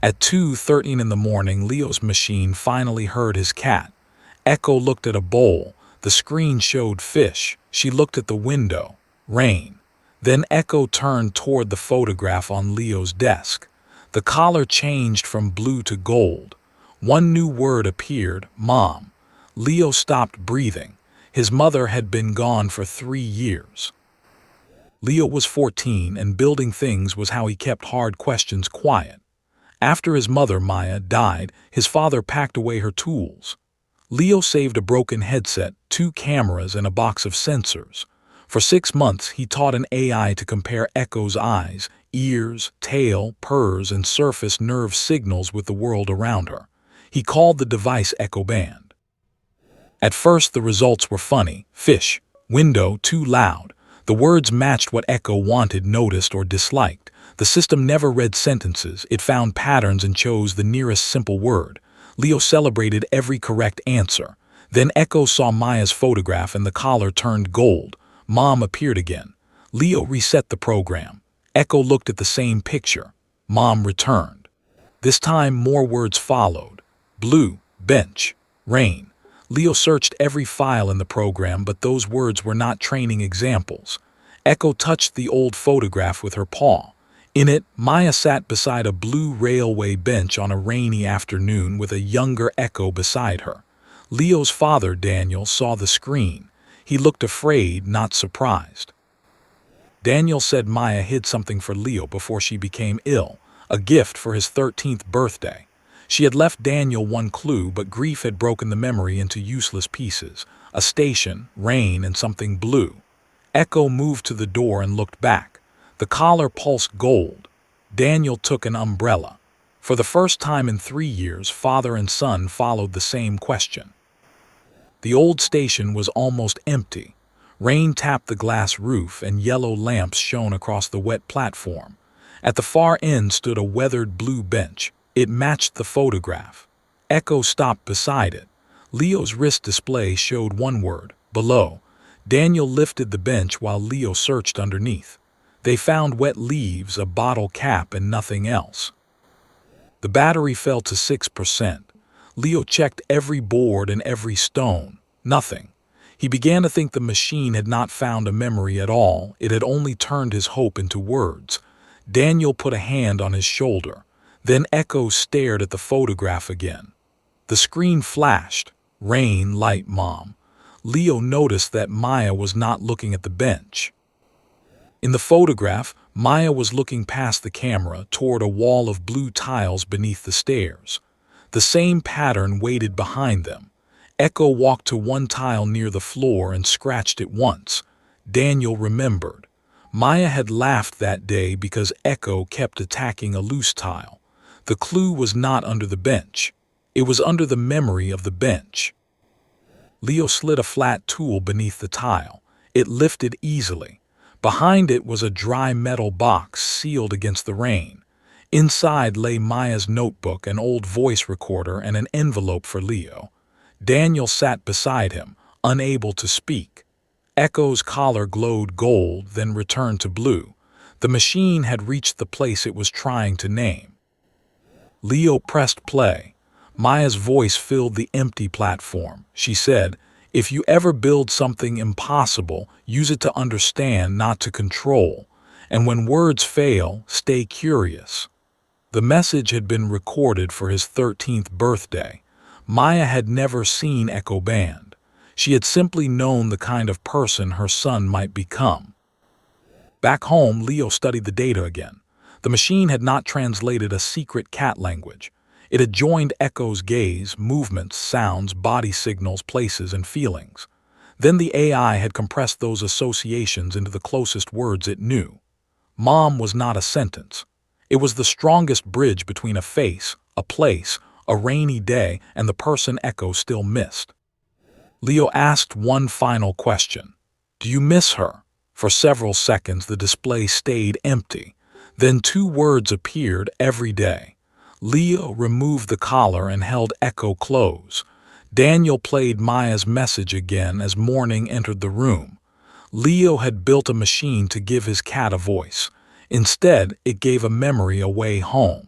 At 2:13 in the morning, Leo's machine finally heard his cat. Echo looked at a bowl. The screen showed fish. She looked at the window. Rain. Then Echo turned toward the photograph on Leo's desk. The collar changed from blue to gold. One new word appeared, Mom. Leo stopped breathing. His mother had been gone for 3 years. Leo was 14, and building things was how he kept hard questions quiet. After his mother, Maya, died, his father packed away her tools. Leo saved a broken headset, 2 cameras, and a box of sensors. For 6 months, he taught an AI to compare Echo's eyes, ears, tail, purrs, and surface nerve signals with the world around her. He called the device EchoBand. At first, the results were funny. Fish. Window, too loud. The words matched what Echo wanted, noticed, or disliked. The system never read sentences. It found patterns and chose the nearest simple word. Leo celebrated every correct answer. Then Echo saw Maya's photograph and the collar turned gold. Mom appeared again. Leo reset the program. Echo looked at the same picture. Mom returned. This time more words followed. Blue, bench, rain. Leo searched every file in the program, but those words were not training examples. Echo touched the old photograph with her paw. In it, Maya sat beside a blue railway bench on a rainy afternoon with a younger Echo beside her. Leo's father, Daniel, saw the screen. He looked afraid, not surprised. Daniel said Maya hid something for Leo before she became ill, a gift for his 13th birthday. She had left Daniel one clue, but grief had broken the memory into useless pieces: a station, rain, and something blue. Echo moved to the door and looked back. The collar pulsed gold. Daniel took an umbrella. For the first time in 3 years, father and son followed the same question. The old station was almost empty. Rain tapped the glass roof and yellow lamps shone across the wet platform. At the far end stood a weathered blue bench. It matched the photograph. Echo stopped beside it. Leo's wrist display showed one word, below. Daniel lifted the bench while Leo searched underneath. They found wet leaves, a bottle cap, and nothing else. The battery fell to 6%. Leo checked every board and every stone. Nothing. He began to think the machine had not found a memory at all. It had only turned his hope into words. Daniel put a hand on his shoulder. Then Echo stared at the photograph again. The screen flashed. Rain, light, Mom. Leo noticed that Maya was not looking at the bench. In the photograph, Maya was looking past the camera toward a wall of blue tiles beneath the stairs. The same pattern waited behind them. Echo walked to one tile near the floor and scratched it once. Daniel remembered. Maya had laughed that day because Echo kept attacking a loose tile. The clue was not under the bench. It was under the memory of the bench. Leo slid a flat tool beneath the tile. It lifted easily. Behind it was a dry metal box sealed against the rain. Inside lay Maya's notebook, an old voice recorder, and an envelope for Leo. Daniel sat beside him, unable to speak. Echo's collar glowed gold, then returned to blue. The machine had reached the place it was trying to name. Leo pressed play. Maya's voice filled the empty platform. She said, "If you ever build something impossible, use it to understand, not to control. And when words fail, stay curious." The message had been recorded for his 13th birthday. Maya had never seen EchoBand. She had simply known the kind of person her son might become. Back home, Leo studied the data again. The machine had not translated a secret cat language. It had joined Echo's gaze, movements, sounds, body signals, places, and feelings. Then the AI had compressed those associations into the closest words it knew. Mom was not a sentence. It was the strongest bridge between a face, a place, a rainy day, and the person Echo still missed. Leo asked one final question. "Do you miss her?" For several seconds the display stayed empty. Then 2 words appeared: every day. Leo removed the collar and held Echo close. Daniel played Maya's message again as morning entered the room. Leo had built a machine to give his cat a voice. Instead, it gave a memory a way home.